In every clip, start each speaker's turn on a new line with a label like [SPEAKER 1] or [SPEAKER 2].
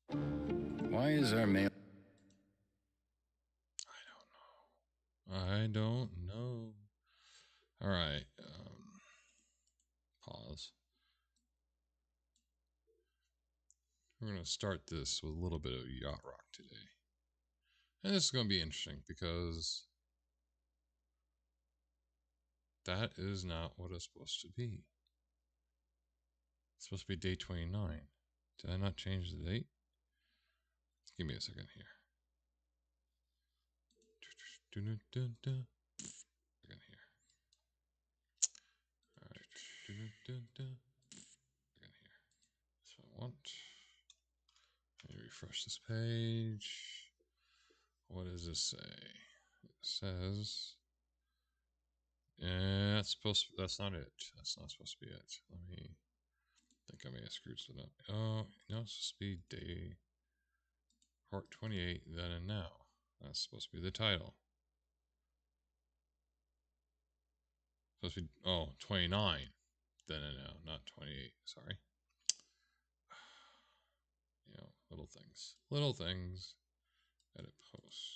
[SPEAKER 1] Why is our mail?
[SPEAKER 2] I don't know. All right. Pause. We're going to start this with a little bit of yacht rock today. And this is going to be interesting because that is not what it's supposed to be. It's supposed to be day 29. Did I not change the date? Give me a second here. Second here. All right. Second here. That's what I want. Let me refresh this page. What does this say? It says, yeah, it's supposed to, that's not it. That's not supposed to be it. Let me think I may have screwed something up. Oh, no, it's supposed to be day part 28, then and now. That's supposed to be the title. Supposed to be, oh, 29, then and now, not 28. Sorry. You know, little things. Little things. Edit posts.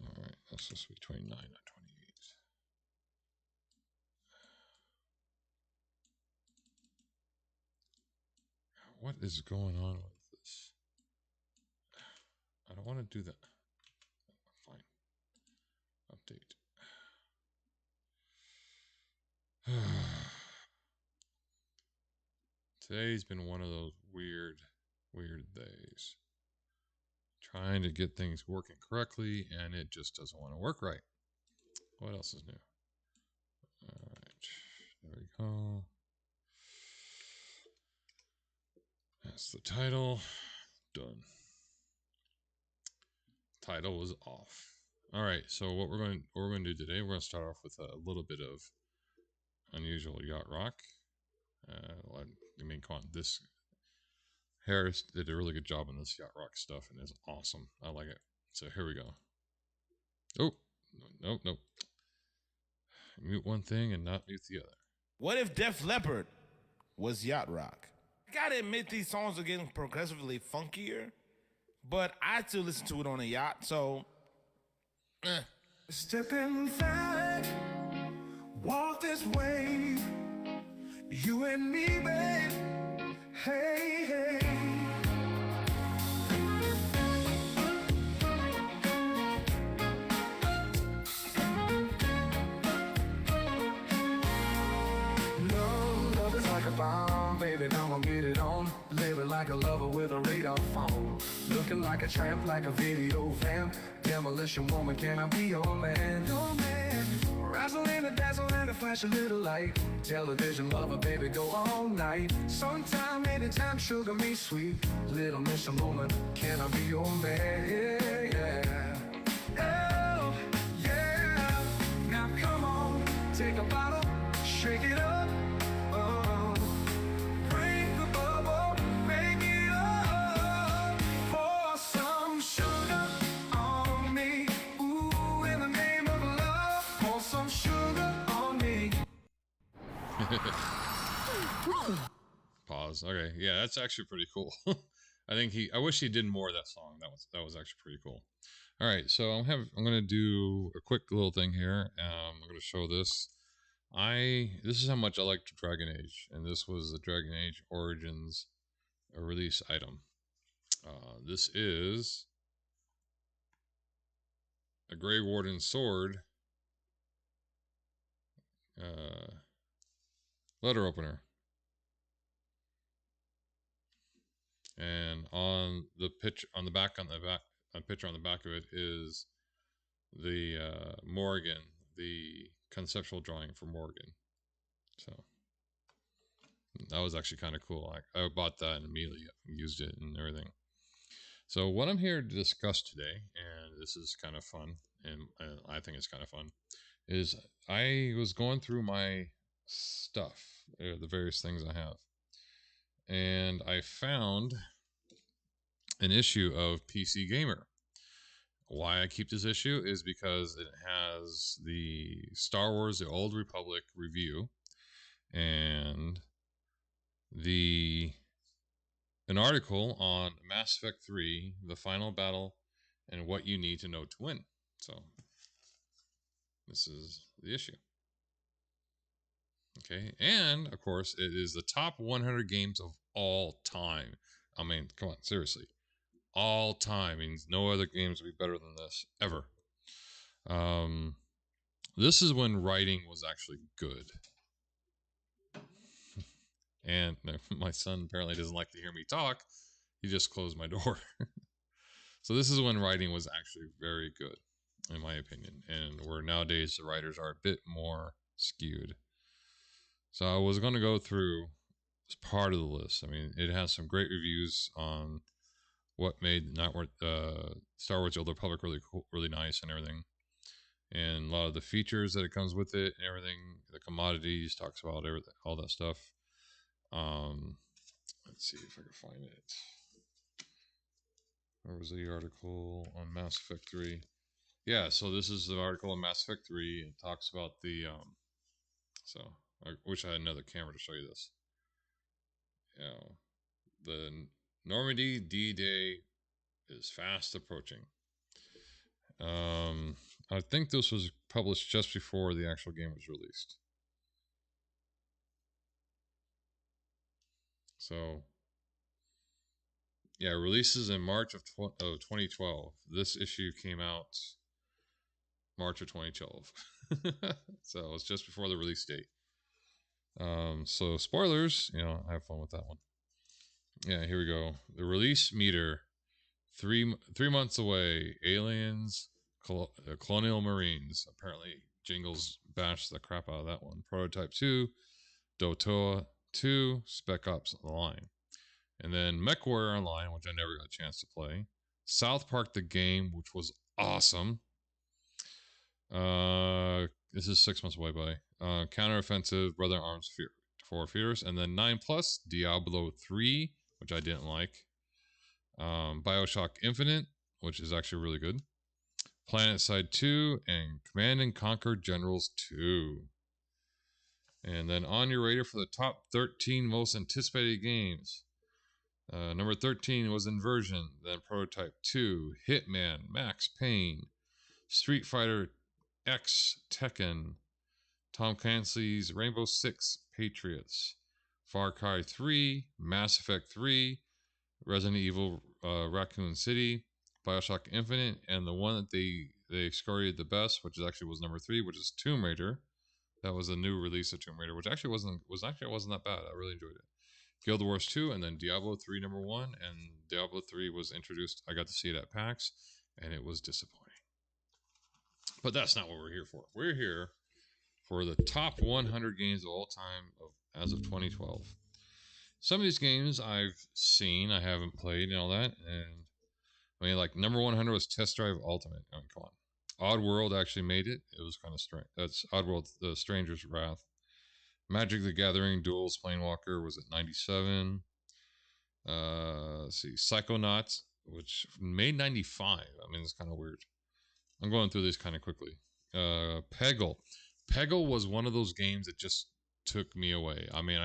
[SPEAKER 2] Alright, that's supposed to be 29, not 28. What is going on with this? I don't want to do that. Fine. Update. Today's been one of those weird days. Trying to get things working correctly, and it just doesn't want to work right. What else is new? Alright, there we go. That's the title. Done. Title was off. Alright, so what we're going to do today, we're going to start off with a little bit of unusual yacht rock. I mean, come on, this Harris did a really good job on this yacht rock stuff, and it's awesome. I like it. So here we go. Oh, no. Mute one thing and not mute the other.
[SPEAKER 3] What if Def Leppard was yacht rock? I gotta admit, these songs are getting progressively funkier, but I still listen to it on a yacht, so.
[SPEAKER 4] Step inside, walk this way, you and me, babe. Hey, hey. Love is like a bomb, baby, now I'll get it on. Living like a lover with a radar phone. Looking like a tramp, like a video vamp. Demolition woman, can I be your man? Your man. Razzle in the dazzle and a flash a little light. Television lover, baby, go all night. Sometime, anytime, sugar me sweet. Little Miss Woman, can I be your man? Yeah. Oh, yeah. Now come on, take a bottle, shake it up. Oh, bring the bubble, make it up. Pour some sugar on me. Ooh, in the name of love, pour some sugar on me.
[SPEAKER 2] Pause. Okay, yeah, that's actually pretty cool. I wish he did more of that song. That was actually pretty cool. All right, so I'm gonna do a quick little thing here. I'm gonna show this. This is how much I like Dragon Age, and this was the Dragon Age Origins release item. This is a Grey Warden sword letter opener. And on the picture on the back a picture on the back of it is the Morgan, the conceptual drawing for Morgan. So that was actually kind of cool. I bought that and immediately used it and everything. So what I'm here to discuss today, and this is kind of fun, and I think it's kind of fun, is I was going through my stuff, the various things I have, and I found an issue of PC Gamer. Why I keep this issue is because it has the Star Wars: The Old Republic review and the an article on Mass Effect 3, the final battle, and what you need to know to win. So, this is the issue. Okay, and of course, it is the top 100 games of all time. I mean, come on, seriously. All time means no other games will be better than this, ever. This is when writing was actually good. And my son apparently doesn't like to hear me talk. He just closed my door. So this is when writing was actually very good, in my opinion. And where nowadays the writers are a bit more skewed. So I was going to go through as part of the list. I mean, it has some great reviews on what made Star Wars: The Old Republic really cool, really nice, and everything, and a lot of the features that it comes with it, and everything. The commodities talks about everything, all that stuff. Let's see if I can find it. Where was the article on Mass Effect 3? Yeah, so this is the article on Mass Effect 3. It talks about the so I wish I had another camera to show you this. Yeah, the Normandy D-Day is fast approaching. I think this was published just before the actual game was released. So, yeah, releases in March of 2012. This issue came out March of 2012. So it's just before the release date. So spoilers, have fun with that one. Yeah, here we go. The release meter, three months away. Aliens, Colonial Marines. Apparently, Jingles bashed the crap out of that one. Prototype 2, Dotoa 2, Spec Ops Online. And then MechWarrior Online, which I never got a chance to play. South Park the game, which was awesome. This is 6 months away, buddy. Counteroffensive, Brother Arms for Fears, and then 9+, Diablo 3, which I didn't like. Bioshock Infinite, which is actually really good. PlanetSide 2, and Command and Conquer Generals 2. And then on your radar for the top 13 most anticipated games. Number 13 was Inversion, then Prototype 2, Hitman, Max Payne, Street Fighter X, Tekken, Tom Clancy's Rainbow Six, Patriots, Far Cry 3, Mass Effect 3, Resident Evil Raccoon City, Bioshock Infinite, and the one that they excoriated the best, which actually was number 3, which is Tomb Raider. That was a new release of Tomb Raider, which actually wasn't that bad. I really enjoyed it. Guild Wars 2, and then Diablo 3 number 1, and Diablo 3 was introduced. I got to see it at PAX, and it was disappointing. But that's not what we're here for. We're here for the top 100 games of all time as of 2012. Some of these games I've seen, I haven't played and all that, and I mean, like number 100 was Test Drive Ultimate. I mean, come on. Oddworld actually made it. It was kind of strange. That's Oddworld, The Stranger's Wrath. Magic the Gathering Duels Planewalker was at 97. Let's see, Psychonauts, which made 95. I mean, it's kind of weird. I'm going through these kind of quickly. Peggle. Peggle was one of those games that just took me away. I mean,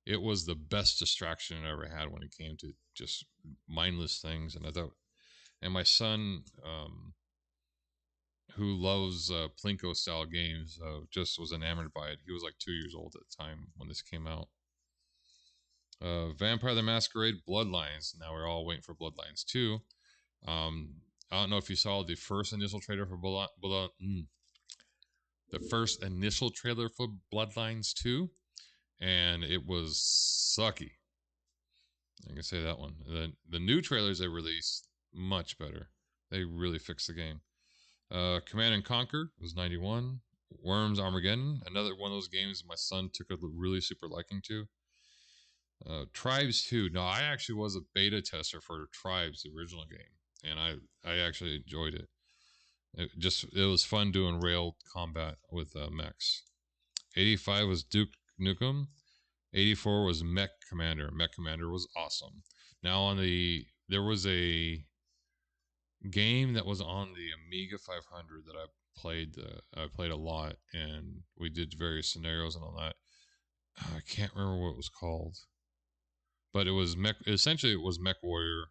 [SPEAKER 2] it was the best distraction I ever had when it came to just mindless things. And I thought, and my son, who loves Plinko style games, just was enamored by it. He was like 2 years old at the time when this came out. Vampire the Masquerade Bloodlines. Now we're all waiting for Bloodlines 2. I don't know if you saw the first initial trailer for the first initial trailer for Bloodlines 2, and it was sucky. I can say that one. The new trailers they released, much better. They really fixed the game. Command and Conquer was 91. Worms Armageddon, another one of those games my son took a really super liking to. Tribes 2. No, I actually was a beta tester for Tribes, the original game, and I actually enjoyed it. It was fun doing rail combat with mechs. 85 was Duke Nukem. 84 was Mech Commander. Mech Commander was awesome. Now there was a game that was on the Amiga 500 that I played a lot, and we did various scenarios and all that. I can't remember what it was called. but it was essentially it was Mech Warrior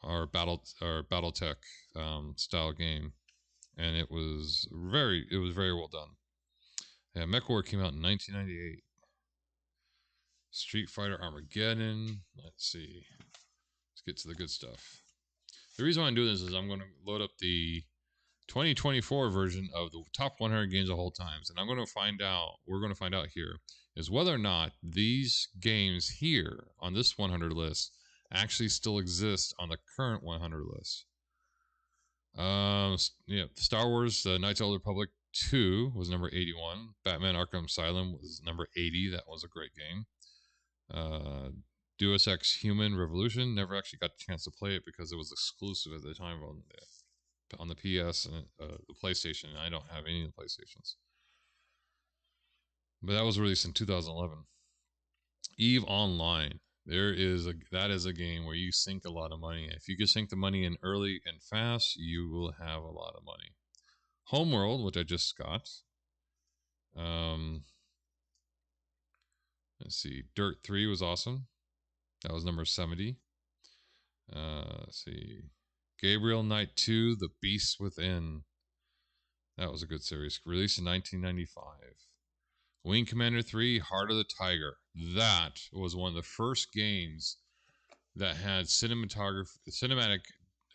[SPEAKER 2] or BattleTech style game, and it was very well done. Yeah, Mech Warrior came out in 1998. Street Fighter Armageddon. Let's see. Let's get to the good stuff. The reason why I'm doing this is I'm going to load up the 2024 version of the top 100 games of all times, and we're going to find out here is whether or not these games here on this 100 list actually still exist on the current 100 list. Star Wars: Knights of the Old Republic 2 was number 81. Batman: Arkham Asylum was number 80. That was a great game. Deus Ex Human Revolution, never actually got a chance to play it because it was exclusive at the time on the PS and the PlayStation. And I don't have any of the PlayStations, but that was released in 2011. EVE Online. That is a game where you sink a lot of money. If you can sink the money in early and fast, you will have a lot of money. Homeworld, which I just got. Let's see. Dirt 3 was awesome. That was number 70. Let's see. Gabriel Knight 2, The Beast Within. That was a good series. Released in 1995. Wing Commander 3, Heart of the Tiger. That was one of the first games that had cinematic,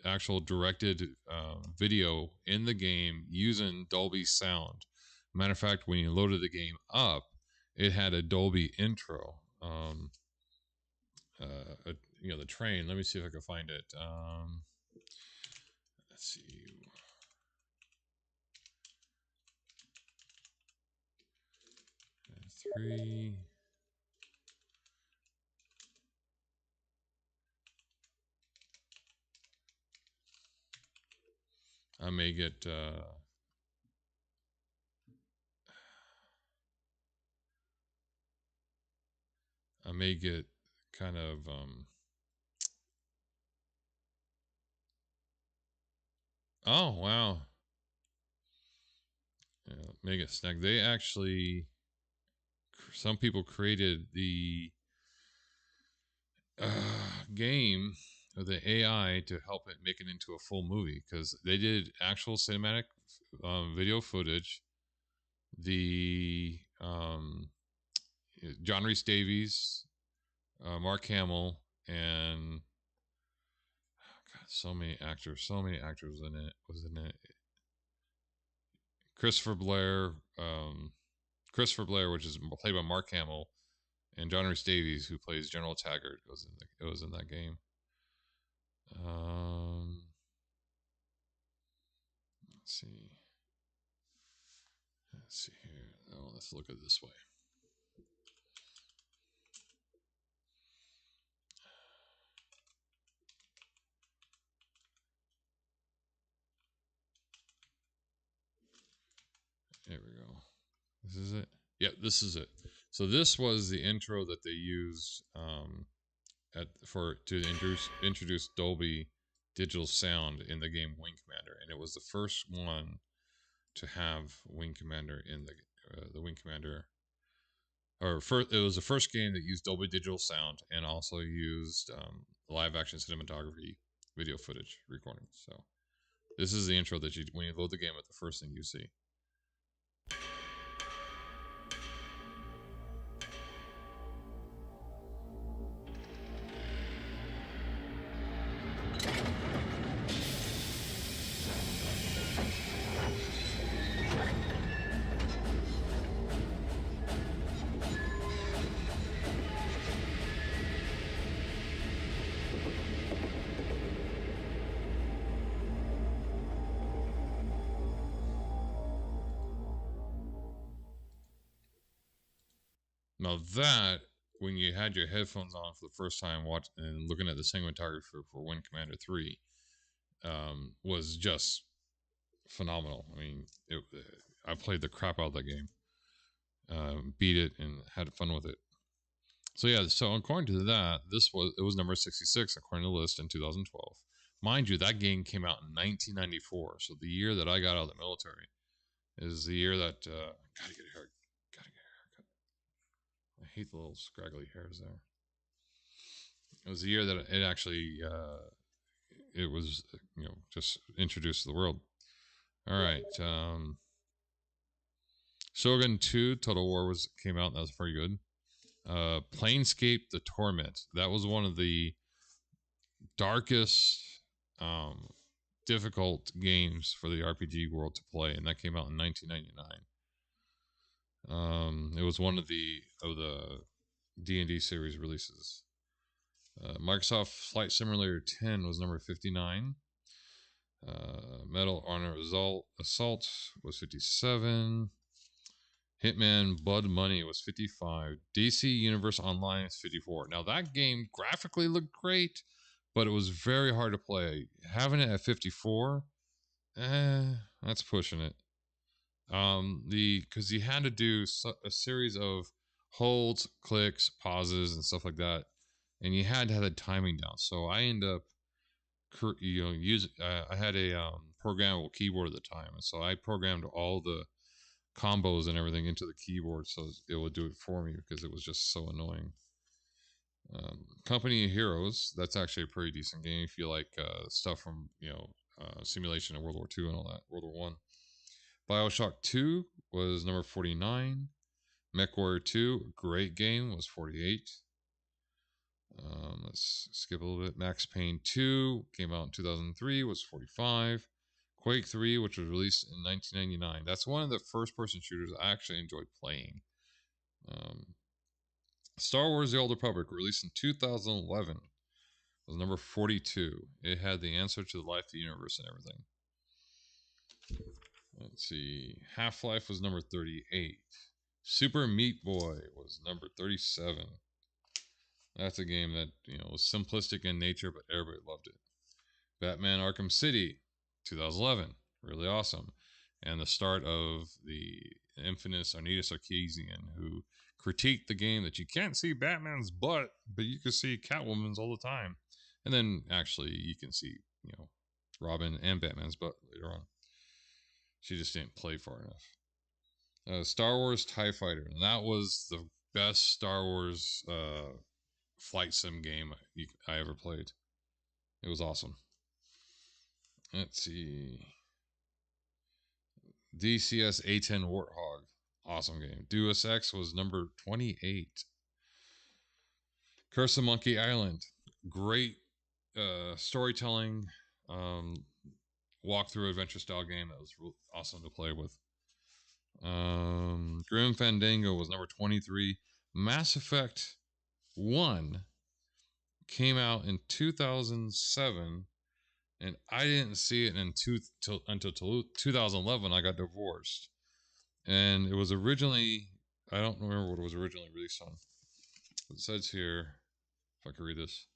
[SPEAKER 2] actual directed video in the game using Dolby sound. Matter of fact, when you loaded the game up, it had a Dolby intro. The train. Let me see if I can find it. Let's see. Three. I may get kind of oh wow. Yeah, Mega Snack. They actually, some people created the game with the AI to help it make it into a full movie because they did actual cinematic video footage. The John Rhys Davies, Mark Hamill, and so many actors in it. Christopher Blair, which is played by Mark Hamill, and John Rhys Davies, who plays General Taggart, was in that game. Let's see here. Oh, let's look at it this way. There we go. This is it. Yeah, this is it. So this was the intro that they used to introduce Dolby digital sound in the game Wing Commander, and it was the first one to have Wing Commander in the Wing Commander. It was the first game that used Dolby digital sound and also used live action cinematography video footage recording. So this is the intro that when you load the game, it's the first thing you see. Now that, when you had your headphones on for the first time, and looking at the cinematography for Wing Commander 3, was just phenomenal. I mean, I played the crap out of that game, beat it, and had fun with it. So yeah, so according to that, it was number 66 according to the list in 2012. Mind you, that game came out in 1994. So the year that I got out of the military is the year that gotta get a haircut. I hate the little scraggly hairs there. It was the year that it actually it was just introduced to the world. All right. Shogun 2 Total War came out. That was pretty good. Planescape The Torment. That was one of the darkest, difficult games for the RPG world to play, and that came out in 1999. It was one of the D&D series releases. Microsoft Flight Simulator 10 was number 59. Medal Honor Assault was 57. Hitman Blood Money was 55. DC Universe Online is 54. Now that game graphically looked great, but it was very hard to play. Having it at 54, that's pushing it. Because you had to do a series of holds, clicks, pauses, and stuff like that, and you had to have the timing down. So I end up, I had a programmable keyboard at the time, and so I programmed all the combos and everything into the keyboard so it would do it for me because it was just so annoying. Company of Heroes, that's actually a pretty decent game if you like stuff from simulation of World War II and all that, World War One. Bioshock 2 was number 49. MechWarrior 2, great game, was 48. Let's skip a little bit. Max Payne 2 came out in 2003, was 45. Quake 3, which was released in 1999. That's one of the first-person shooters I actually enjoyed playing. Star Wars The Old Republic, released in 2011, was number 42. It had the answer to the life of the universe and everything. Let's see. Half-Life was number 38. Super Meat Boy was number 37. That's a game that was simplistic in nature, but everybody loved it. Batman Arkham City, 2011, really awesome, and the start of the infamous Anita Sarkeesian, who critiqued the game that you can't see Batman's butt, but you can see Catwoman's all the time, and then actually you can see Robin and Batman's butt later on. She just didn't play far enough. Star Wars TIE Fighter, and that was the best Star Wars flight sim game I ever played. It was awesome. Let's see. DCS A10 Warthog. Awesome game. Deus Ex was number 28. Curse of Monkey Island. Great storytelling, walkthrough adventure style game that was really awesome to play with. Grim Fandango was number 23. Mass Effect 1 came out in 2007, and I didn't see it until 2011. I got divorced, and it was originally, I don't remember what it was originally released on. It says here, if I can read this.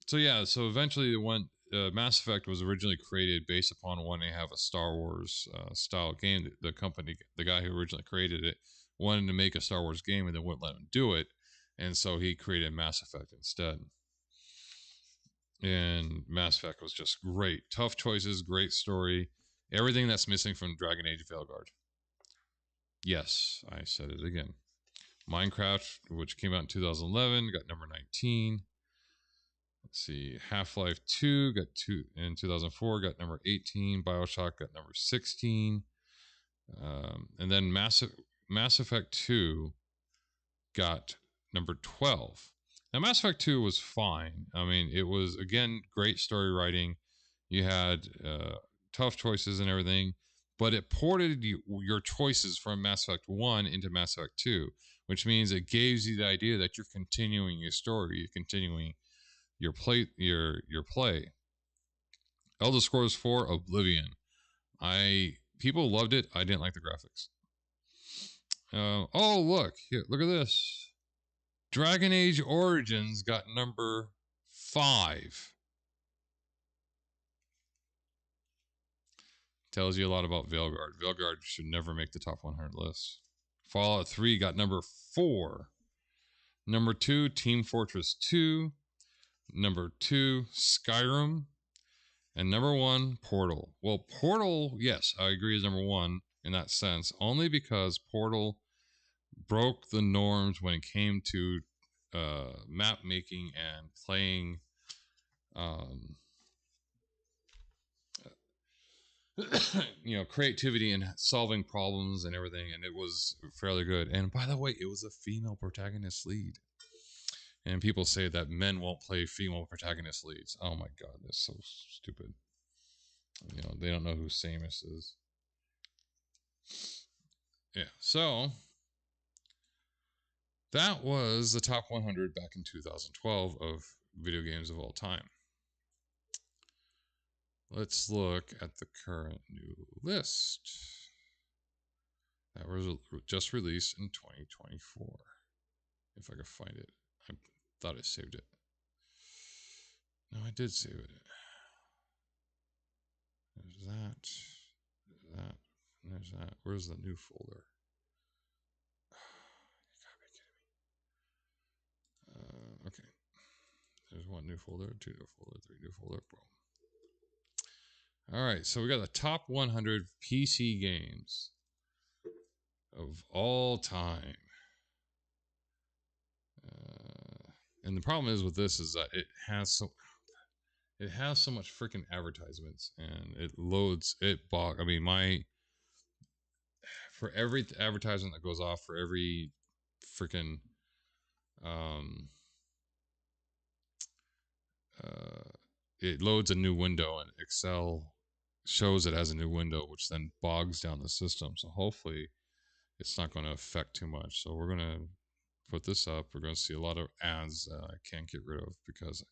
[SPEAKER 2] So eventually it went. Mass Effect was originally created based upon wanting to have a Star Wars style game. The company, the guy who originally created it, wanted to make a Star Wars game, and they wouldn't let him do it, and so he created Mass Effect instead. And Mass Effect was just great. Tough choices, great story, everything that's missing from Dragon Age Veilguard. Yes, I said it again. Minecraft, which came out in 2011, got number 19. Let's see, Half-Life 2 got 2 in 2004, got number 18. Bioshock got number 16. And then Mass Effect 2 got number 12. Now, Mass Effect 2 was fine. I mean, it was, again, great story writing. You had tough choices and everything, but it ported your choices from Mass Effect 1 into Mass Effect 2, which means it gives you the idea that you're continuing your story, you're continuing your play. Elder Scrolls 4 Oblivion. People loved it. I didn't like the graphics. Oh, look at this. Dragon Age Origins got number 5. Tells you a lot about Veilguard. Veilguard should never make the top 100 list. Fallout 3 got number 4. Number 2, Team Fortress 2. Number 2, Skyrim. And number 1, Portal. Well, Portal, yes, I agree, is number 1 in that sense, only because Portal broke the norms when it came to map making and playing creativity and solving problems and everything, and it was fairly good. And by the way, it was a female protagonist lead. And people say that men won't play female protagonist leads. Oh my god, that's so stupid. They don't know who Samus is. Yeah, so that was the top 100 back in 2012 of video games of all time. Let's look at the current new list that was just released in 2024. If I could find it. I thought I saved it. No, I did save it. There's that. There's that. And there's that. Where's the new folder? You gotta be kidding me. Okay. There's one new folder, two new folder, three new folder. Boom. All right, so we got the top 100 PC games of all time. And the problem is with this is that it has so much freaking advertisements, and it loads it bog. I mean, for every advertisement that goes off, for every freaking it loads a new window, and Excel shows it as a new window, which then bogs down the system. So hopefully it's not going to affect too much. So we're going to put this up. We're going to see a lot of ads that I can't get rid of because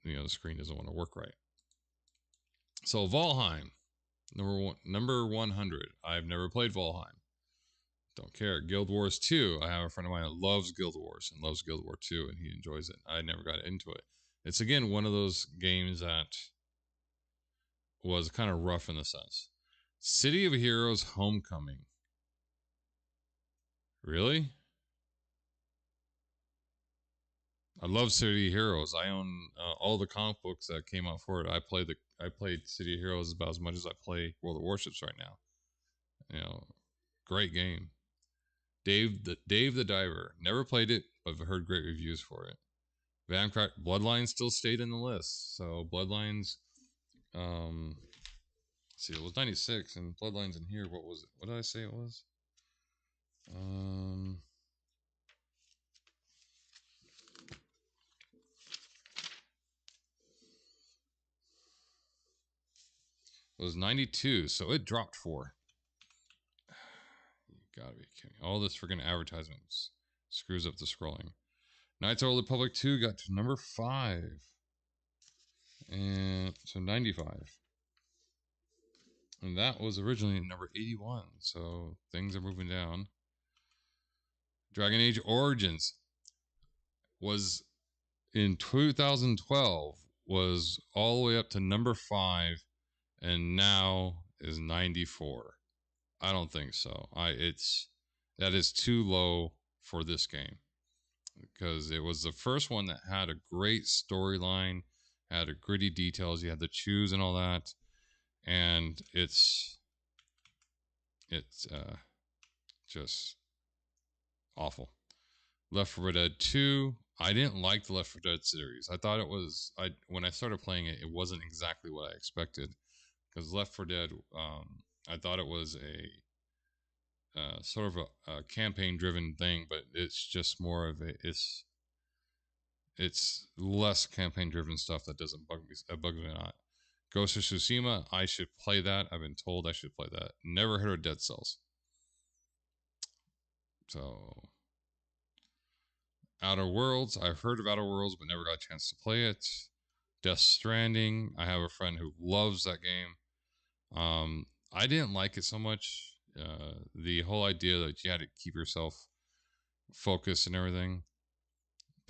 [SPEAKER 2] the screen doesn't want to work right. So Valheim, number 100. I've never played Valheim. Don't care. Guild Wars 2. I have a friend of mine that loves Guild Wars and loves Guild War 2, and he enjoys it. I never got into it. It's again one of those games that was kind of rough in the sense. City of Heroes Homecoming. Really? I love City of Heroes. I own all the comic books that came out for it. I played City of Heroes about as much as I play World of Warships right now. Great game. Dave the Diver. Never played it, but I've heard great reviews for it. Vampire Bloodlines still stayed in the list. So Bloodlines, see, it was 96, and Bloodlines in here. What was it? What did I say it was? It was 92, so it dropped 4. You gotta be kidding. All this freaking advertisements screws up the scrolling. Knights of the Old Republic 2 got to number 5. And so 95. And that was originally number 81. So things are moving down. Dragon Age Origins was in 2012 was all the way up to number 5 and now is 94. I don't think so. That is too low for this game because it was the first one that had a great storyline, had a gritty details. You had to choose and all that, and it's just awful. Left 4 Dead 2. I didn't like the Left 4 Dead series. I thought it was when I started playing it, it wasn't exactly what I expected. Because Left 4 Dead, I thought it was a sort of a campaign-driven thing, but it's just more of it's less campaign-driven stuff that doesn't bug me not. Ghost of Tsushima, I should play that. I've been told I should play that. Never heard of Dead Cells. So, Outer Worlds, I've heard of Outer Worlds, but never got a chance to play it. Death Stranding, I have a friend who loves that game. I didn't like it so much. The whole idea that you had to keep yourself focused and everything.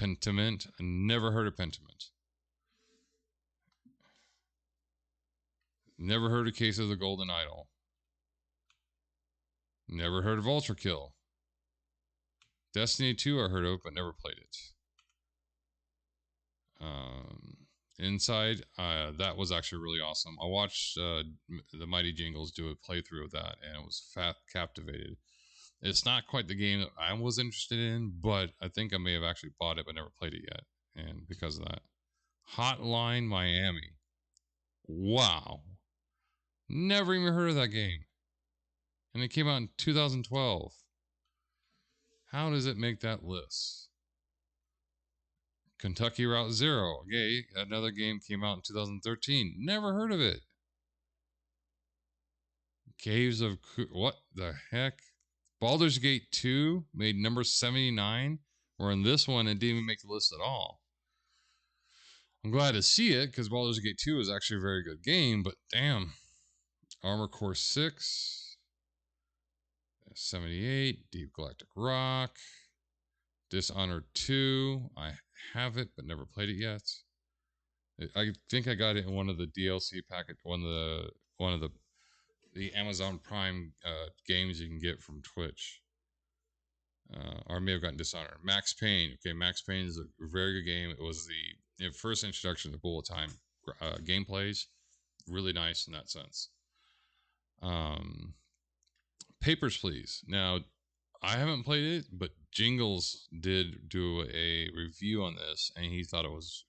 [SPEAKER 2] Pentiment, I never heard of Pentiment. Never heard of Case of the Golden Idol. Never heard of Ultra Kill. Destiny 2 I heard of, but never played it. Inside, that was actually really awesome. I watched the Mighty Jingles do a playthrough of that, and it was captivated. It's not quite the game that I was interested in, but I think I may have actually bought it but never played it yet. And because of that, Hotline Miami. Wow. Never even heard of that game. And it came out in 2012. How does it make that list? Kentucky Route Zero. Okay, another game came out in 2013. Never heard of it. Caves of... What the heck? Baldur's Gate 2 made number 79. Where in this one, it didn't even make the list at all. I'm glad to see it, because Baldur's Gate 2 is actually a very good game, but damn. Armor Core 6. 78. Deep Galactic Rock. Dishonored 2. I have it, but never played it yet. I think I got it in one of the DLC packet, one of the Amazon Prime games you can get from Twitch. Or I may have gotten Dishonored. Max Payne. Okay, Max Payne is a very good game. It was the first introduction to bullet time gameplays. Really nice in that sense. Papers, Please. Now, I haven't played it, but Jingles did do a review on this, and he thought it was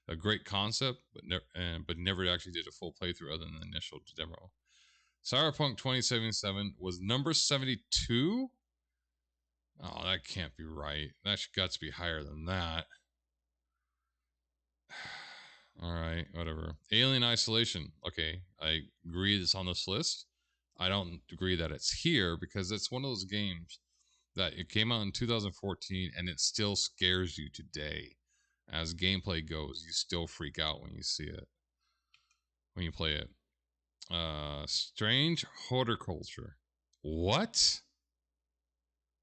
[SPEAKER 2] a great concept, but never actually did a full playthrough other than the initial demo. Cyberpunk 2077 was number 72. Oh, that can't be right. That's got to be higher than that. All right, whatever. Alien Isolation. Okay, I agree it's on this list. I don't agree that it's here because it's one of those games that it came out in 2014 and it still scares you today. As gameplay goes, you still freak out when you see it, when you play it. Strange Horticulture. What?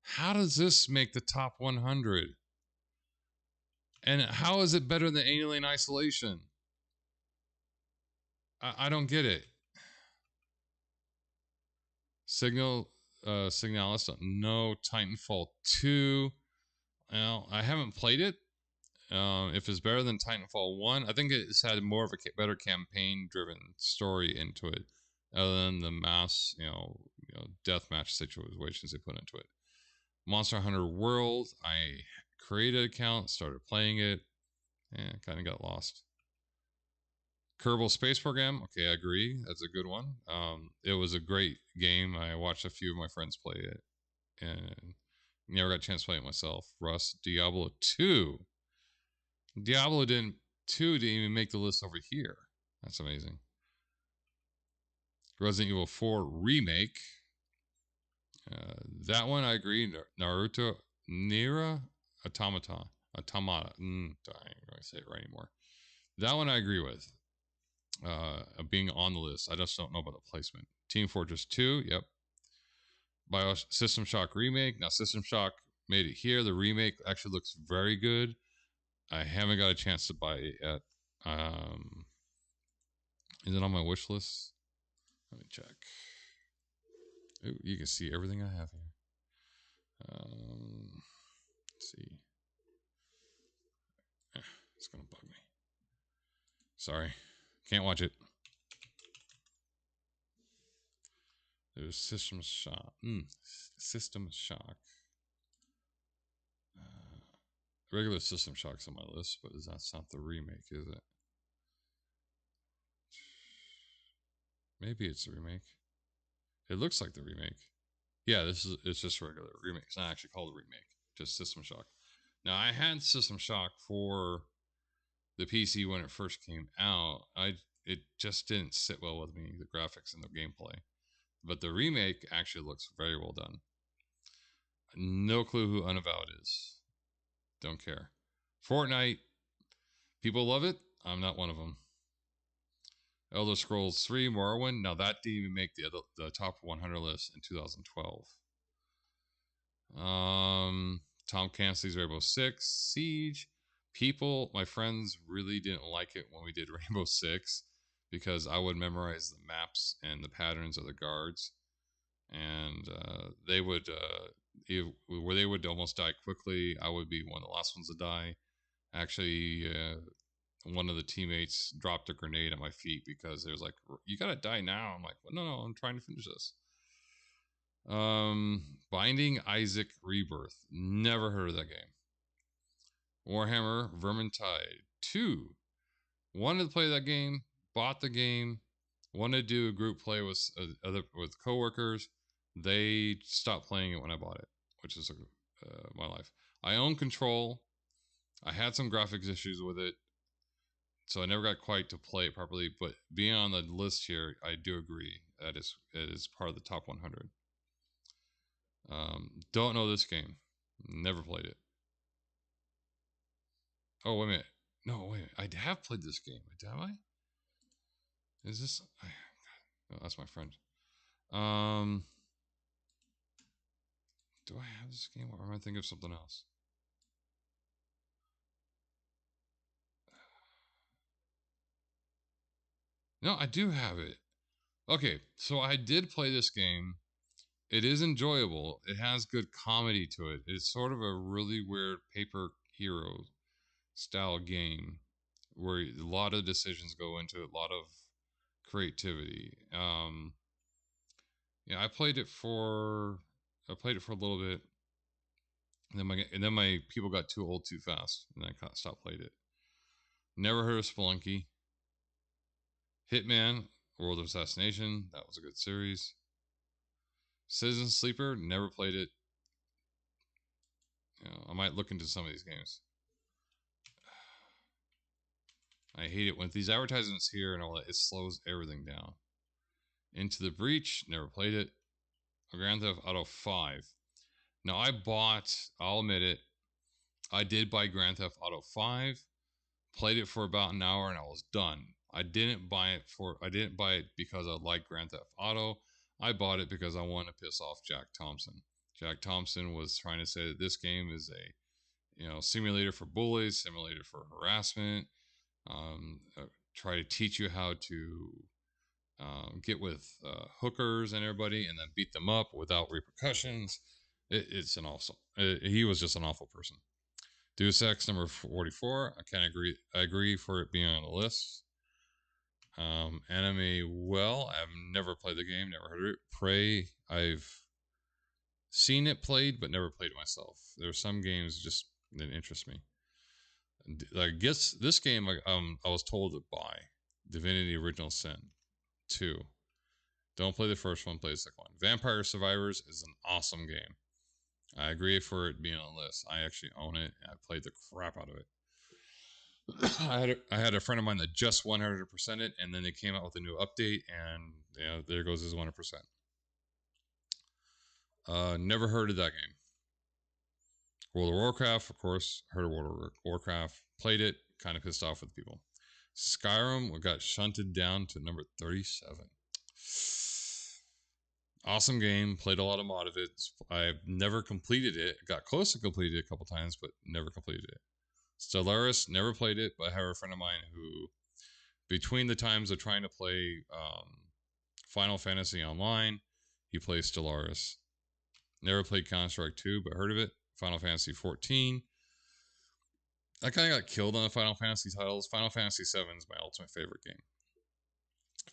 [SPEAKER 2] How does this make the top 100? And how is it better than Alien Isolation? I don't get it. Signalis. No. Titanfall 2. Well, I haven't played it. If it's better than Titanfall 1, I think it's had more of a better campaign-driven story into it, other than the mass, deathmatch situations they put into it. Monster Hunter World, I created an account, started playing it, and kind of got lost. Kerbal Space Program, okay, I agree, that's a good one. It was a great game. I watched a few of my friends play it, and never got a chance to play it myself. Rust, Diablo 2. Diablo 2 didn't even make the list over here. That's amazing. Resident Evil 4 Remake. That one I agree. Naruto Nier Automata. I ain't going to say it right anymore. That one I agree with. Being on the list. I just don't know about the placement. Team Fortress 2. Yep. System Shock Remake. Now System Shock made it here. The remake actually looks very good. I haven't got a chance to buy it yet. Is it on my wish list? Let me check. Ooh, you can see everything I have here. Let's see. It's gonna bug me. Sorry, can't watch it. There's System Shock. System Shock. Regular System Shock's on my list, but that's not the remake, is it? Maybe it's the remake. It looks like the remake. Yeah, it's just regular remake. It's not actually called a remake, just System Shock. Now I had System Shock for the PC when it first came out. It just didn't sit well with me, the graphics and the gameplay. But the remake actually looks very well done. No clue who Unavowed is. Don't care. Fortnite. People love it. I'm not one of them. Elder Scrolls 3 Morrowind. Now that didn't even make the top 100 list in 2012. Tom Clancy's Rainbow Six Siege. My friends really didn't like it when we did Rainbow Six because I would memorize the maps and the patterns of the guards, and they would almost die quickly. I would be one of the last ones to die. Actually, one of the teammates dropped a grenade at my feet because they was like, "You gotta die now." I'm like, well, no, I'm trying to finish this. Binding Isaac Rebirth. Never heard of that game. Warhammer Vermintide 2. Wanted to play that game. Bought the game. Wanted to do a group play with coworkers. They stopped playing it when I bought it, which is my life. I own Control. I had some graphics issues with it, so I never got quite to play it properly. But being on the list here, I do agree that it is part of the top 100. Don't know this game. Never played it. Oh, wait a minute. No, wait. I have played this game. Have I? Is this? Oh, that's my friend. Do I have this game, or am I thinking of something else? No, I do have it. Okay, so I did play this game. It is enjoyable. It has good comedy to it. It's sort of a really weird paper hero style game where a lot of decisions go into it, a lot of creativity. Yeah, I played it for a little bit, and then my people got too old too fast, and I stopped playing it. Never heard of Spelunky. Hitman, World of Assassination, that was a good series. Citizen Sleeper, never played it. I might look into some of these games. I hate it when these advertisements here and all that, it slows everything down. Into the Breach, never played it. Grand Theft Auto 5. Now I'll admit it, I did buy Grand Theft Auto 5, played it for about an hour and I was done. I didn't buy it because I like Grand Theft Auto. I bought it because I wanted to piss off Jack Thompson. Jack Thompson was trying to say that this game is a simulator for bullies, simulator for harassment. Try to teach you how to get with hookers and everybody, and then beat them up without repercussions. It's an awful. He was just an awful person. Deus Ex number 44. I agree for it being on the list. Anime. Well, I've never played the game. Never heard of it. Prey. I've seen it played, but never played it myself. There are some games just that interest me. I guess this game I was told to buy. Divinity Original Sin 2. Don't play the first one, play the second one. Vampire Survivors is an awesome game. I agree for it being on the list. I actually own it, and I played the crap out of it. I had a friend of mine that just 100% it, and then they came out with a new update, and there goes his 100%. Never heard of that game. World of Warcraft, of course, heard of World of Warcraft. Played it, kind of pissed off with people. Skyrim got shunted down to number 37. Awesome game. Played a lot of mod of it. I've never completed it. Got close to completing it a couple times, but never completed it. Stellaris, never played it, but I have a friend of mine who, between the times of trying to play Final Fantasy Online, he plays Stellaris. Never played Counter-Strike 2, but heard of it. Final Fantasy 14. I kind of got killed on the Final Fantasy titles. Final Fantasy 7 is my ultimate favorite game.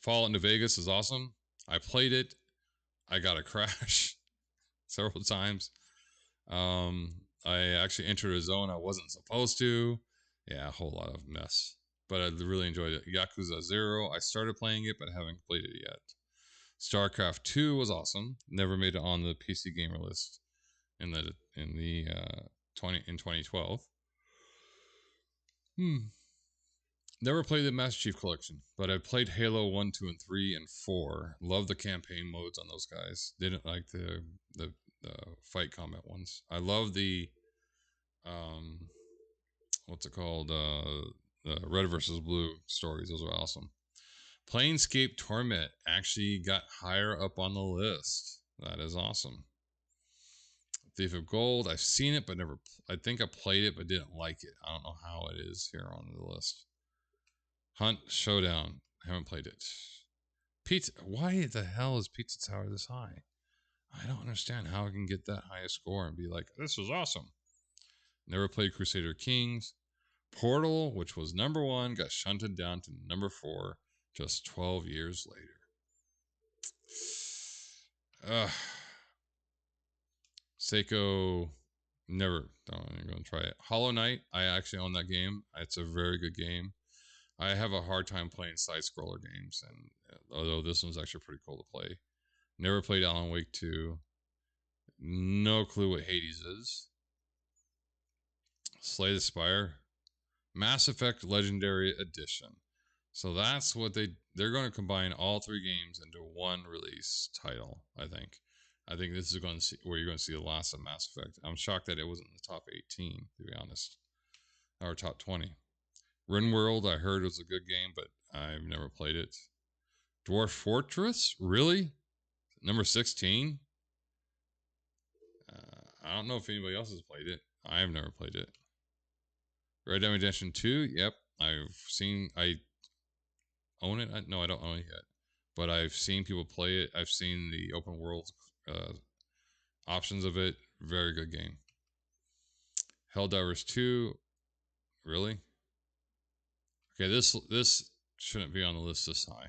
[SPEAKER 2] Fallout New Vegas is awesome. I played it. I got a crash several times. I actually entered a zone I wasn't supposed to. Yeah, a whole lot of mess. But I really enjoyed it. Yakuza 0. I started playing it, but I haven't completed it yet. StarCraft 2 was awesome. Never made it on the PC gamer list in 2012. Never played the Master Chief Collection, but I played Halo 1, 2, and 3, and 4. Loved the campaign modes on those guys. Didn't like the fight combat ones. I love the what's it called? The Red versus Blue stories. Those are awesome. Planescape Torment actually got higher up on the list. That is awesome. Thief of Gold. I've seen it, but never. I think I played it, but didn't like it. I don't know how it is here on the list. Hunt Showdown. I haven't played it. Pizza. Why the hell is Pizza Tower this high? I don't understand how I can get that high a score and be like, this is awesome. Never played Crusader Kings. Portal, which was number 1, got shunted down to number 4 just 12 years later. Seiko, never. I'm going to try it. Hollow Knight, I actually own that game. It's a very good game. I have a hard time playing side-scroller games, and although this one's actually pretty cool to play. Never played Alan Wake 2. No clue what Hades is. Slay the Spire. Mass Effect Legendary Edition. So that's what they're going to combine all 3 games into one release title, I think. I think this is going to see where you're going to see the last of Mass Effect. I'm shocked that it wasn't in the top 18, to be honest, or top 20. RimWorld, I heard was a good game, but I've never played it. Dwarf Fortress, really? Number 16? I don't know if anybody else has played it. I have never played it. Red Dead Redemption 2, yep. I own it. No, I don't own it yet. But I've seen people play it. I've seen the open world options of it. Very good game. Helldivers 2, really? Okay, this shouldn't be on the list this high.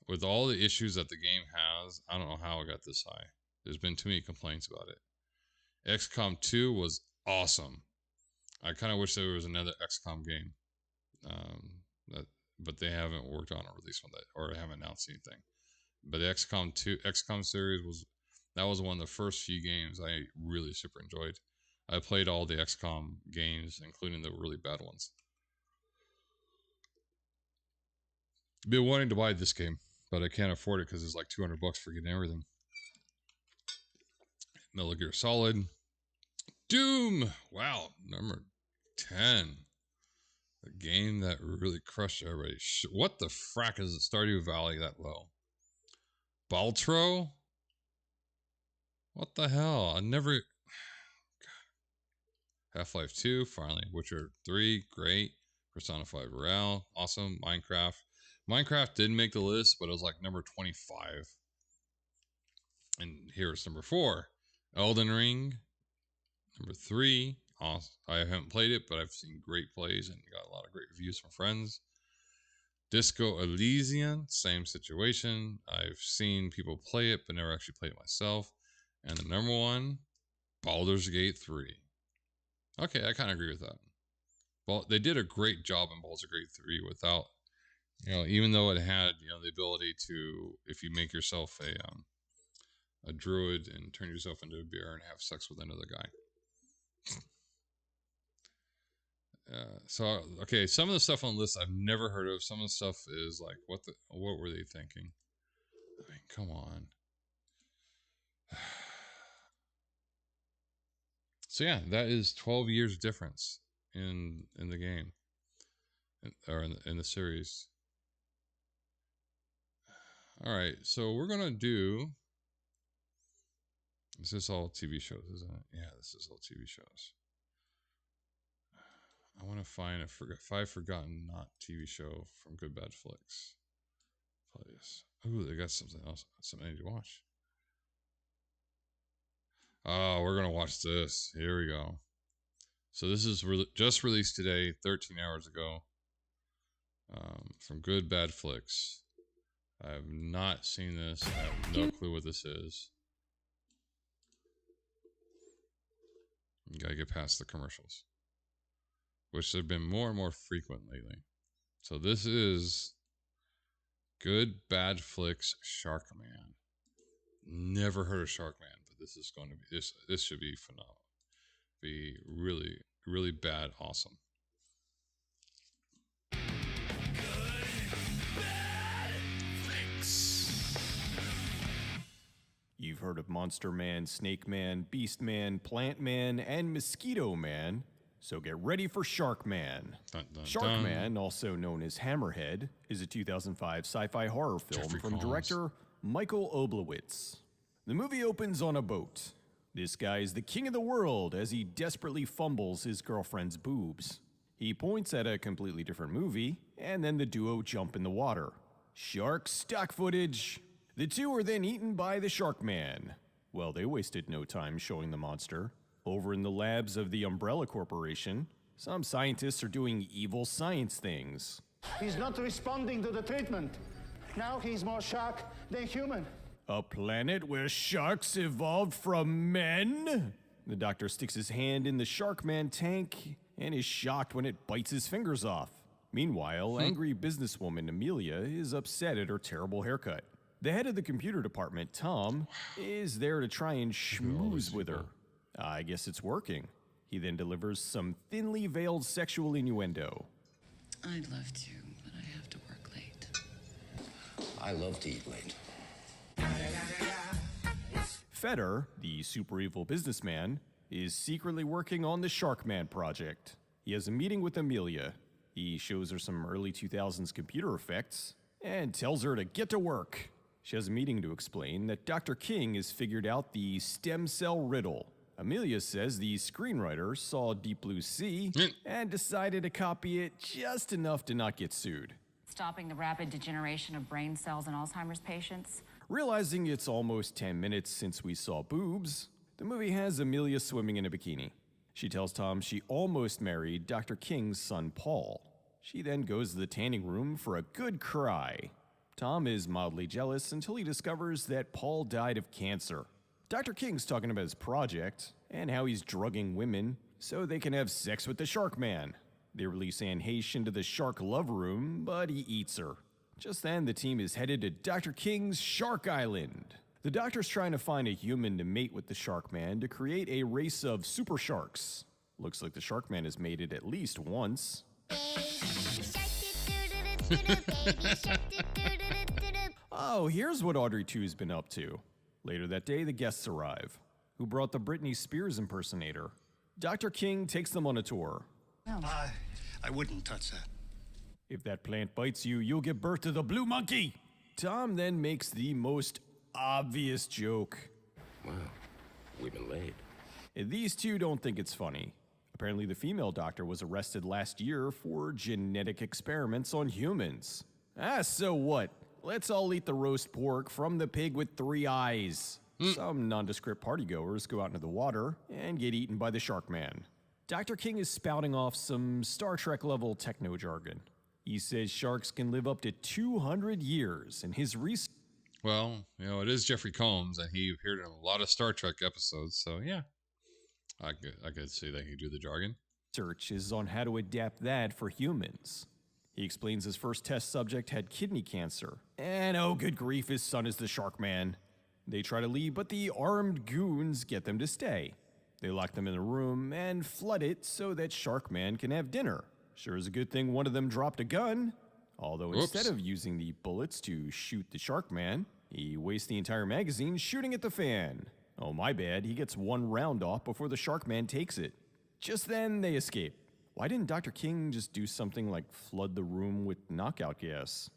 [SPEAKER 2] With all the issues that the game has, I don't know how it got this high. There's been too many complaints about it. XCOM 2 was awesome. I kind of wish there was another XCOM game. But they haven't worked on a release on that, or haven't announced anything. But the XCOM series was one of the first few games I really super enjoyed. I played all the XCOM games, including the really bad ones. Been wanting to buy this game, but I can't afford it because it's like $200 for getting everything. Metal Gear Solid. Doom! Wow, number 10. The game that really crushed everybody. What the frack is it? Stardew Valley that low? Baltro? What the hell? I never... Half-Life 2, finally. Witcher 3, great. Persona 5 Royale, awesome. Minecraft. Minecraft did make the list, but it was like number 25. And here's number 4. Elden Ring. Number 3. Awesome. I haven't played it, but I've seen great plays and got a lot of great reviews from friends. Disco Elysium, same situation. I've seen people play it, but never actually played it myself. And the number 1, Baldur's Gate 3. Okay, I kind of agree with that. Well, they did a great job in Baldur's Gate 3 without, even though it had, the ability to, if you make yourself a druid and turn yourself into a bear and have sex with another guy. Okay, some of the stuff on the list I've never heard of. Some of the stuff is like, what were they thinking? I mean, come on. So yeah, that is 12 years difference in the game, or in the series. All right, so we're gonna do. Is this all TV shows, isn't it? Yeah, this is all TV shows. I want to find a 5 Forgotten Not TV show from Good Bad Flicks. Play this. Ooh, they got something else. Something I need to watch. Oh, we're going to watch this. Here we go. So this is just released today, 13 hours ago. From Good Bad Flicks. I have not seen this. I have no clue what this is. You got to get past the commercials, which have been more and more frequent lately. So this is Good Bad Flicks Sharkman. Never heard of Sharkman, but this is going to be this should be phenomenal. Be really, really bad, awesome.
[SPEAKER 4] Good Bad Flicks. You've heard of Monster Man, Snake Man, Beast Man, Plant Man, and Mosquito Man. So get ready for Sharkman.
[SPEAKER 2] Dun, dun,
[SPEAKER 4] Sharkman, also known as Hammerhead, is a 2005 sci-fi horror film from director Michael Oblowitz. The movie opens on a boat. This guy is the king of the world as he desperately fumbles his girlfriend's boobs. He points at a completely different movie, and then the duo jump in the water. Shark stock footage. The two are then eaten by the Sharkman. Well, they wasted no time showing the monster. Over in the labs of the Umbrella Corporation, some scientists are doing evil science things.
[SPEAKER 1] He's not responding to the treatment. Now he's more shark than human. A planet where sharks evolved from men? The doctor sticks his hand in the Sharkman tank and is shocked when it bites his fingers off. Meanwhile, angry businesswoman Amelia is upset at her terrible haircut. The head of the computer department, Tom, is there to try and schmooze with her. I guess it's working. He then delivers some thinly veiled sexual innuendo.
[SPEAKER 5] I'd love to, but I have to work late.
[SPEAKER 6] I love to eat late.
[SPEAKER 1] Feder, the super evil businessman, is secretly working on the Sharkman project. He has a meeting with Amelia. He shows her some early 2000s computer effects and tells her to get to work. She has a meeting to explain that Dr. King has figured out the stem cell riddle. Amelia says the screenwriter saw Deep Blue Sea and decided to copy it just enough to not get sued.
[SPEAKER 7] Stopping the rapid degeneration of brain cells in Alzheimer's patients.
[SPEAKER 1] Realizing it's almost 10 minutes since we saw boobs, the movie has Amelia swimming in a bikini. She tells Tom she almost married Dr. King's son Paul. She then goes to the tanning room for a good cry. Tom is mildly jealous until he discovers that Paul died of cancer. Dr. King's talking about his project and how he's drugging women so they can have sex with the Shark Man. They release Anne Heche into the shark love room, but he eats her. Just then, the team is headed to Dr. King's Shark Island. The doctor's trying to find a human to mate with the Shark Man to create a race of super sharks. Looks like the Shark Man has mated at least once. Oh, here's what Audrey 2's been up to. Later that day, the guests arrive. Who brought the Britney Spears impersonator? Dr. King takes them on a tour.
[SPEAKER 6] I wouldn't touch that.
[SPEAKER 1] If that plant bites you, you'll give birth to the blue monkey. Tom then makes the most obvious joke.
[SPEAKER 6] Wow, we've been laid.
[SPEAKER 1] These two don't think it's funny. Apparently, the female doctor was arrested last year for genetic experiments on humans. So what? Let's all eat the roast pork from the pig with 3 eyes. Some nondescript partygoers go out into the water and get eaten by the Shark Man. Dr. King is spouting off some Star Trek-level techno jargon. He says sharks can live up to 200 years, and his research...
[SPEAKER 2] Well, it is Jeffrey Combs, and he appeared in a lot of Star Trek episodes, so yeah. I could see that he could do the jargon.
[SPEAKER 1] Research is on how to adapt that for humans. He explains his first test subject had kidney cancer. And oh, good grief, his son is the Shark Man. They try to leave, but the armed goons get them to stay. They lock them in a room and flood it so that Shark Man can have dinner. Sure is a good thing one of them dropped a gun. Although instead of using the bullets to shoot the Shark Man, he wastes the entire magazine shooting at the fan. Oh, my bad, he gets 1 round off before the Shark Man takes it. Just then, they escape. Why didn't Dr. King just do something like flood the room with knockout gas?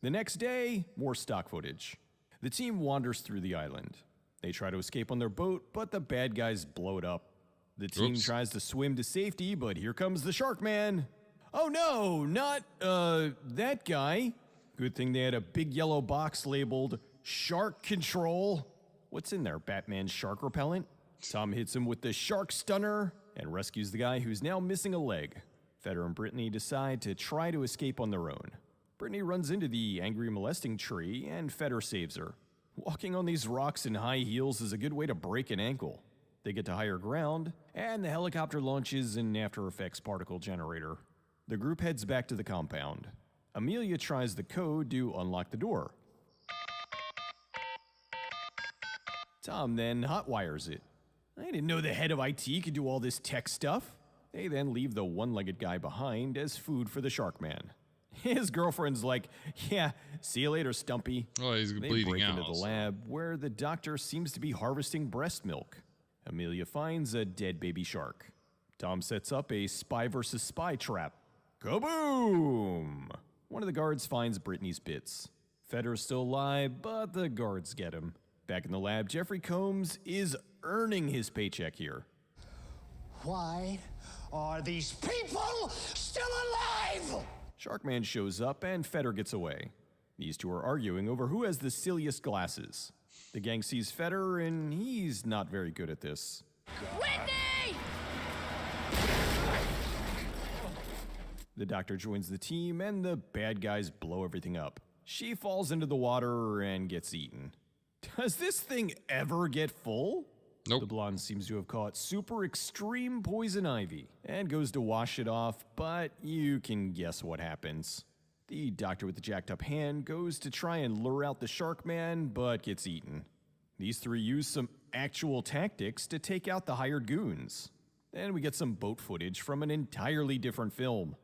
[SPEAKER 1] The next day, more stock footage. The team wanders through the island. They try to escape on their boat, but the bad guys blow it up. The team tries to swim to safety, but here comes the Shark Man. Oh no, not, that guy. Good thing they had a big yellow box labeled Shark Control. What's in there, Batman's shark repellent? Tom hits him with the Shark Stunner and rescues the guy who's now missing a leg. Feder and Brittany decide to try to escape on their own. Brittany runs into the angry molesting tree and Feder saves her. Walking on these rocks in high heels is a good way to break an ankle. They get to higher ground, and the helicopter launches an After Effects particle generator. The group heads back to the compound. Amelia tries the code to unlock the door. Tom then hotwires it. I didn't know the head of IT could do all this tech stuff. They then leave the one-legged guy behind as food for the Shark Man. His girlfriend's like, yeah, see you later, Stumpy.
[SPEAKER 2] Oh, he's
[SPEAKER 1] They
[SPEAKER 2] bleeding
[SPEAKER 1] break
[SPEAKER 2] out.
[SPEAKER 1] into the lab where the doctor seems to be harvesting breast milk. Amelia finds a dead baby shark. Tom sets up a spy versus spy trap. Kaboom! One of the guards finds Brittany's bits. Feder's still alive, but the guards get him. Back in the lab, Jeffrey Combs is earning his paycheck here.
[SPEAKER 6] Why are these people still alive?
[SPEAKER 1] Sharkman shows up and Feder gets away. These two are arguing over who has the silliest glasses. The gang sees Feder and he's not very good at this.
[SPEAKER 7] Whitney!
[SPEAKER 1] The doctor joins the team and the bad guys blow everything up. She falls into the water and gets eaten. Does this thing ever get full?
[SPEAKER 2] Nope.
[SPEAKER 1] The blonde seems to have caught super extreme poison ivy and goes to wash it off, but you can guess what happens. The doctor with the jacked up hand goes to try and lure out the shark man, but gets eaten. These three use some actual tactics to take out the hired goons. Then we get some boat footage from an entirely different film.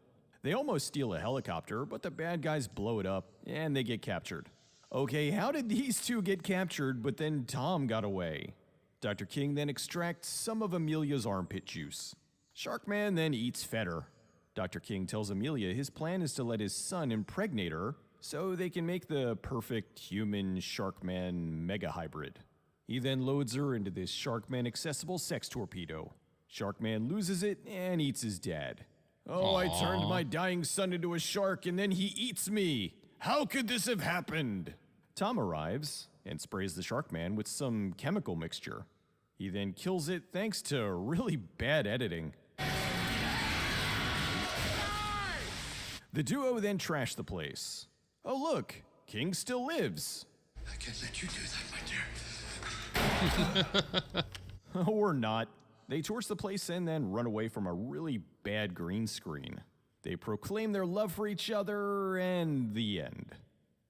[SPEAKER 1] They almost steal a helicopter, but the bad guys blow it up, and they get captured. Okay, how did these two get captured, but then Tom got away? Dr. King then extracts some of Amelia's armpit juice. Sharkman then eats Feder. Dr. King tells Amelia his plan is to let his son impregnate her so they can make the perfect human Sharkman mega hybrid. He then loads her into this Sharkman accessible sex torpedo. Sharkman loses it and eats his dad. Oh, I turned my dying son into a shark and then he eats me. How could this have happened? Tom arrives and sprays the Sharkman with some chemical mixture. He then kills it thanks to really bad editing. The duo then trash the place. Oh look, King still lives.
[SPEAKER 6] I can't let you do that, my dear.
[SPEAKER 1] Or not. They torch the place and then run away from a really bad green screen. They proclaim their love for each other, and the end.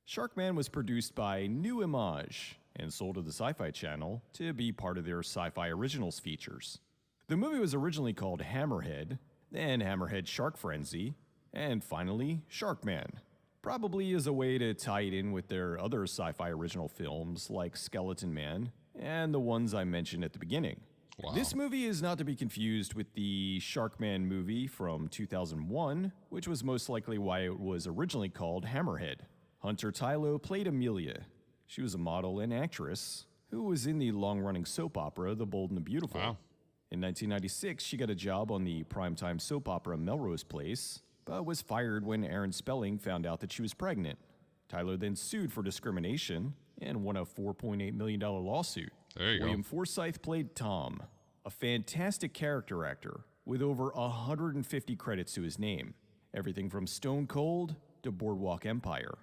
[SPEAKER 1] Sharkman was produced by New Image and sold to the Sci-Fi Channel to be part of their Sci-Fi Originals features. The movie was originally called Hammerhead, then Hammerhead Shark Frenzy, and finally Sharkman. Probably as a way to tie it in with their other sci-fi original films like Skeleton Man and the ones I mentioned at the beginning.
[SPEAKER 2] Wow.
[SPEAKER 1] This movie is not to be confused with the Sharkman movie from 2001, which was most likely why it was originally called Hammerhead. Hunter Tylo played Amelia. She was a model and actress who was in the long-running soap opera The Bold and the Beautiful.
[SPEAKER 2] Wow.
[SPEAKER 1] In 1996, she got a job on the primetime soap opera Melrose Place, but was fired when Aaron Spelling found out that she was pregnant. Tyler then sued for discrimination and won a $4.8 million lawsuit.
[SPEAKER 2] There you go.
[SPEAKER 1] William Forsythe played Tom, a fantastic character actor with over 150 credits to his name, everything from Stone Cold to Boardwalk Empire.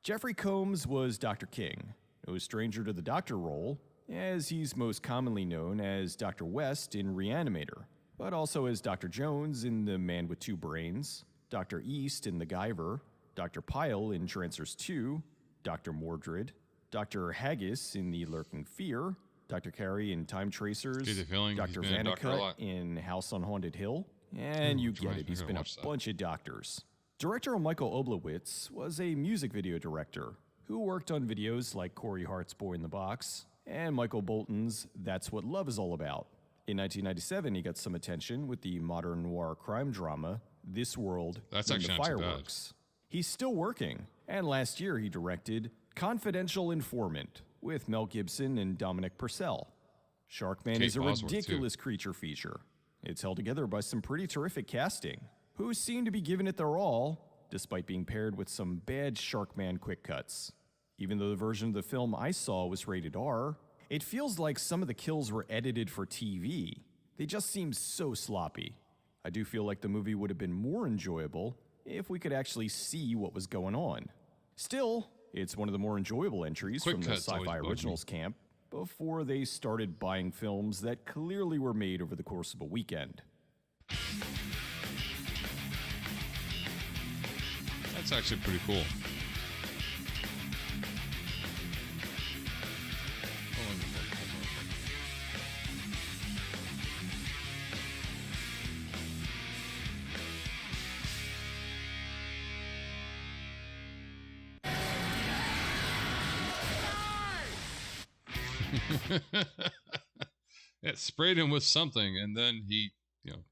[SPEAKER 1] Jeffrey Combs was Dr. King, no stranger to the doctor role, as he's most commonly known as Dr. West in Reanimator, but also as Dr. Jones in The Man with Two Brains, Dr. East in The Guyver, Dr. Pyle in Trancers 2, Dr. Mordred, Dr. Haggis in The Lurking Fear, Dr. Carey in Time Tracers,
[SPEAKER 2] Get the feeling he's
[SPEAKER 1] Dr.
[SPEAKER 2] been a doctor a
[SPEAKER 1] Vannicut
[SPEAKER 2] lot.
[SPEAKER 1] in House on Haunted Hill, and you get
[SPEAKER 2] right,
[SPEAKER 1] it, he's
[SPEAKER 2] I
[SPEAKER 1] been a
[SPEAKER 2] watched that.
[SPEAKER 1] bunch of doctors. Director Michael Oblowitz was a music video director who worked on videos like Corey Hart's Boy in the Box and Michael Bolton's That's What Love Is All About. In 1997, he got some attention with the modern noir crime drama This World
[SPEAKER 2] That's
[SPEAKER 1] and
[SPEAKER 2] actually
[SPEAKER 1] the
[SPEAKER 2] not too bad.
[SPEAKER 1] Fireworks. He's still working, and last year he directed Confidential Informant with Mel Gibson and Dominic Purcell. Sharkman
[SPEAKER 2] Kate
[SPEAKER 1] is a
[SPEAKER 2] Bosworth, too.
[SPEAKER 1] ridiculous creature feature. It's held together by some pretty terrific casting, who seem to be giving it their all, despite being paired with some bad Sharkman quick cuts. Even though the version of the film I saw was rated R, it feels like some of the kills were edited for TV. They just seem so sloppy. I do feel like the movie would have been more enjoyable if we could actually see what was going on. Still, it's one of the more enjoyable entries
[SPEAKER 2] Quick
[SPEAKER 1] from the
[SPEAKER 2] cuts always
[SPEAKER 1] Sci-Fi
[SPEAKER 2] bug me.
[SPEAKER 1] Originals camp before they started buying films that clearly were made over the course of a weekend.
[SPEAKER 2] That's actually pretty cool. It sprayed him with something, and then he,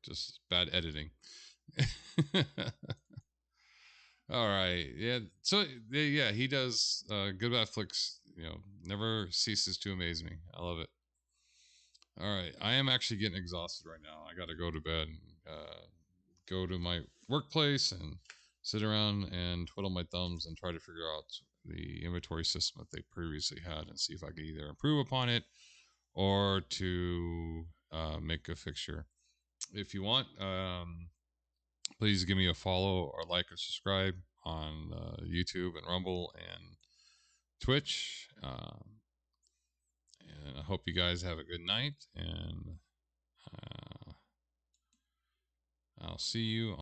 [SPEAKER 2] just bad editing. All right, yeah. So yeah, he does good bad flicks. Never ceases to amaze me. I love it. All right, I am actually getting exhausted right now. I got to go to bed, and go to my workplace, and sit around and twiddle my thumbs and try to figure out the inventory system that they previously had, and see if I could either improve upon it or to make a fixture. If you want, please give me a follow or like or subscribe on YouTube and Rumble and Twitch. hope you guys have a good night, and I'll see you